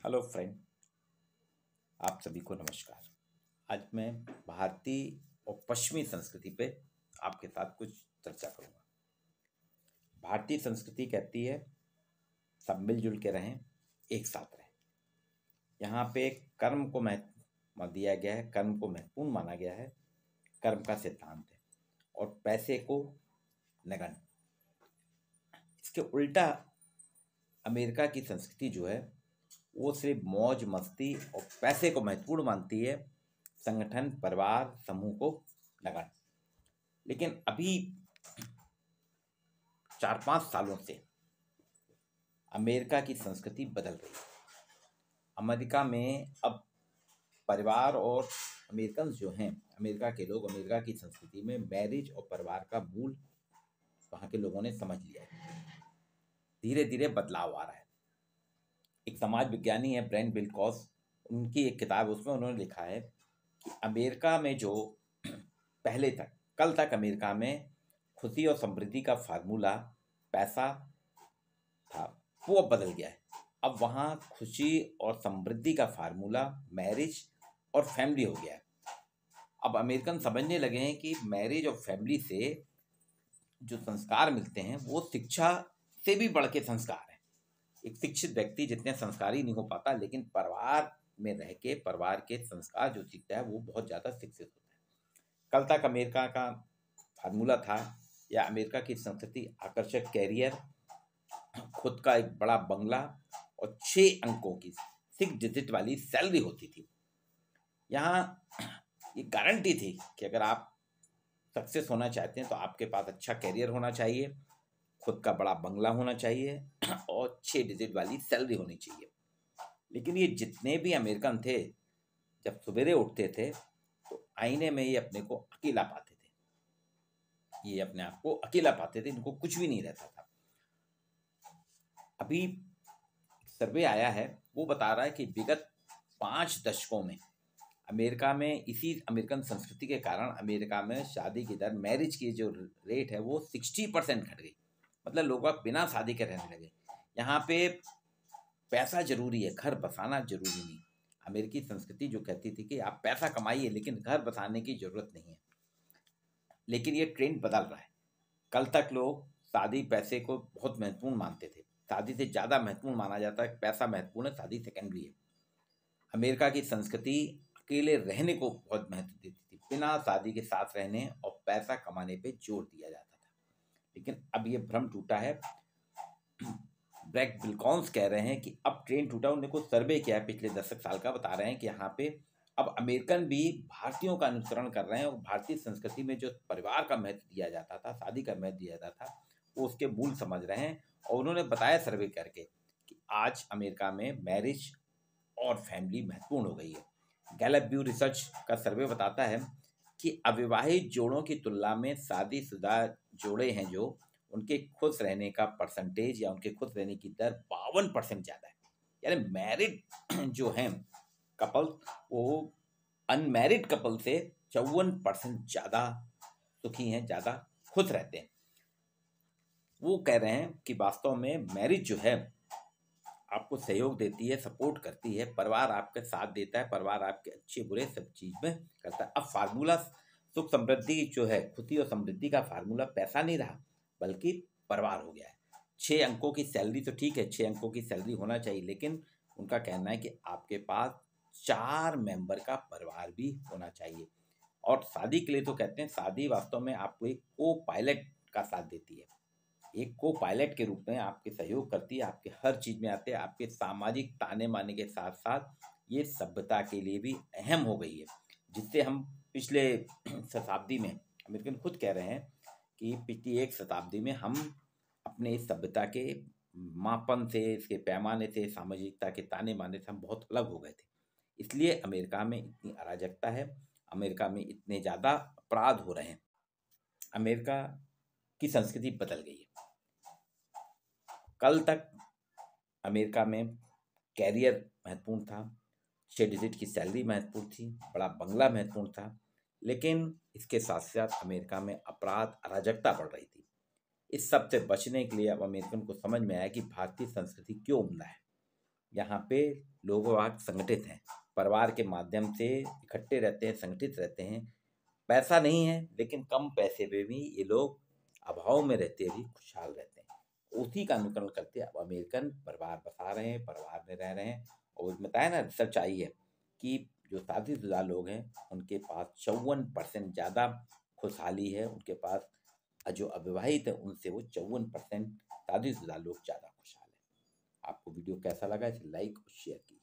Hello friend, आप सभी को नमस्कार। आज मैं भारतीय और पश्चिमी संस्कृति पे आपके साथ कुछ चर्चा करूँगा। भारतीय संस्कृति कहती है सब मिलजुल के रहें, एक साथ रहें। यहाँ पे कर्म को महत्व दिया गया है, कर्म को महत्वपूर्ण माना गया है, कर्म का सिद्धांत है और पैसे को नगण्य। इसके उल्टा अमेरिका की संस्कृति जो है वो सिर्फ मौज मस्ती और पैसे को महत्वपूर्ण मानती है, संगठन परिवार समूह को नगण्य। लेकिन अभी 4-5 सालों से अमेरिका की संस्कृति बदल रही है। अमेरिका में अब परिवार और अमेरिकन जो हैं, अमेरिका के लोग, अमेरिका की संस्कृति में मैरिज और परिवार का मूल वहाँ के लोगों ने समझ लिया है। धीरे धीरे बदलाव आ रहा है। एक समाज विज्ञानी है ब्रेंट विल्कॉस, उनकी एक किताब, उसमें उन्होंने लिखा है कि अमेरिका में जो पहले तक कल तक अमेरिका में खुशी और समृद्धि का फार्मूला पैसा था, वो अब बदल गया है। अब वहाँ खुशी और समृद्धि का फार्मूला मैरिज और फैमिली हो गया है। अब अमेरिकन समझने लगे हैं कि मैरिज और फैमिली से जो संस्कार मिलते हैं वो शिक्षा से भी बढ़ के संस्कार है। एक शिक्षित व्यक्ति जितने संस्कारी नहीं हो पाता, लेकिन परिवार में रह के परिवार के संस्कार जो सीखता है वो बहुत ज़्यादा शिक्षित होता है। कल तक अमेरिका का फार्मूला था या अमेरिका की संस्कृति आकर्षक कैरियर, खुद का एक बड़ा बंगला और 6 अंकों की 6 डिजिट वाली सैलरी होती थी। यहाँ ये गारंटी थी कि अगर आप सक्सेस होना चाहते हैं तो आपके पास अच्छा कैरियर होना चाहिए, खुद का बड़ा बंगला होना चाहिए और 6 डिजिट वाली सैलरी होनी चाहिए। लेकिन ये जितने भी अमेरिकन थे, जब सवेरे उठते थे तो आईने में ये अपने को अकेला पाते थे, ये अपने आप को अकेला पाते थे, इनको कुछ भी नहीं रहता था। अभी सर्वे आया है, वो बता रहा है कि विगत 5 दशकों में अमेरिका में इसी अमेरिकन संस्कृति के कारण अमेरिका में शादी की दर, मैरिज की जो रेट है वो 60% घट गई। मतलब लोग अब बिना शादी के रहने लगे। यहाँ पे पैसा जरूरी है, घर बसाना जरूरी नहीं। अमेरिकी संस्कृति जो कहती थी कि आप पैसा कमाइए लेकिन घर बसाने की जरूरत नहीं है। लेकिन ये ट्रेंड बदल रहा है। कल तक लोग शादी पैसे को बहुत महत्वपूर्ण मानते थे, शादी से ज़्यादा महत्वपूर्ण माना जाता है, पैसा महत्वपूर्ण है, शादी सेकेंडरी है। अमेरिका की संस्कृति अकेले रहने को बहुत महत्व देती थी, बिना शादी के साथ रहने और पैसा कमाने पे जोर दिया जाता था। लेकिन अब ये भ्रम टूटा है। ब्रैक बिल्कॉन्स कह रहे हैं कि अब ट्रेंड टूटा। उन्होंने कुछ सर्वे किया है पिछले 10 साल का, बता रहे हैं कि यहाँ पे अब अमेरिकन भी भारतीयों का अनुसरण कर रहे हैं और भारतीय संस्कृति में जो परिवार का महत्व दिया जाता था, शादी का महत्व दिया जाता था, वो उसके मूल समझ रहे हैं। और उन्होंने बताया सर्वे करके कि आज अमेरिका में मैरिज और फैमिली महत्वपूर्ण हो गई है। गैलप ब्यू रिसर्च का सर्वे बताता है कि अविवाहित जोड़ों की तुलना में शादीशुदा जोड़े हैं जो, उनके खुश रहने का परसेंटेज या उनके खुश रहने की दर 52% ज़्यादा है। यानी मैरिड जो हैं कपल, वो अनमैरिड कपल से 54% ज़्यादा सुखी हैं, ज़्यादा खुश रहते हैं। वो कह रहे हैं कि वास्तव में मैरिज जो है आपको सहयोग देती है, सपोर्ट करती है, परिवार आपके साथ देता है, परिवार आपके अच्छे बुरे सब चीज़ में करता है। अब फार्मूला सुख समृद्धि जो है, खुशी और समृद्धि का फार्मूला पैसा नहीं रहा बल्कि परिवार हो गया है। 6 अंकों की सैलरी तो ठीक है, 6 अंकों की सैलरी होना चाहिए, लेकिन उनका कहना है कि आपके पास 4 मेंबर का परिवार भी होना चाहिए। और शादी के लिए तो कहते हैं शादी वास्तव में आपको एक को पायलट का साथ देती है, एक को पायलट के रूप में आपके सहयोग करती है, आपके हर चीज़ में आते हैं, आपके सामाजिक ताने माने के साथ साथ ये सभ्यता के लिए भी अहम हो गई है। जिससे हम पिछले शताब्दी में, अमेरिकन खुद कह रहे हैं कि पिछली 1 शताब्दी में हम अपने इस सभ्यता के मापन से, इसके पैमाने से, सामाजिकता के ताने माने से हम बहुत अलग हो गए थे। इसलिए अमेरिका में इतनी अराजकता है, अमेरिका में इतने ज़्यादा अपराध हो रहे हैं। अमेरिका की संस्कृति बदल गई है। कल तक अमेरिका में कैरियर महत्वपूर्ण था, 6 डिजिट की सैलरी महत्वपूर्ण थी, बड़ा बंगला महत्वपूर्ण था, लेकिन इसके साथ साथ अमेरिका में अपराध, अराजकता बढ़ रही थी। इस सब से बचने के लिए अब अमेरिकन को समझ में आया कि भारतीय संस्कृति क्यों उम्दा है। यहाँ पे लोग वाग संगठित हैं, परिवार के माध्यम से इकट्ठे रहते हैं, संगठित रहते हैं। पैसा नहीं है, लेकिन कम पैसे में भी ये लोग अभाव में रहते भी खुशहाल रहते हैं। उसी का अनुकरण करते अब अमेरिकन परिवार बसा रहे हैं, परिवार में रह रहे हैं। और बताया ना, रिसर्च आई है कि जो शादीशुदा लोग हैं उनके पास 54% ज़्यादा खुशहाली है, उनके पास जो अविवाहित है उनसे वो 54% शादीशुदा लोग ज़्यादा खुशहाल है। आपको वीडियो कैसा लगा, इसे लाइक और शेयर कीजिए।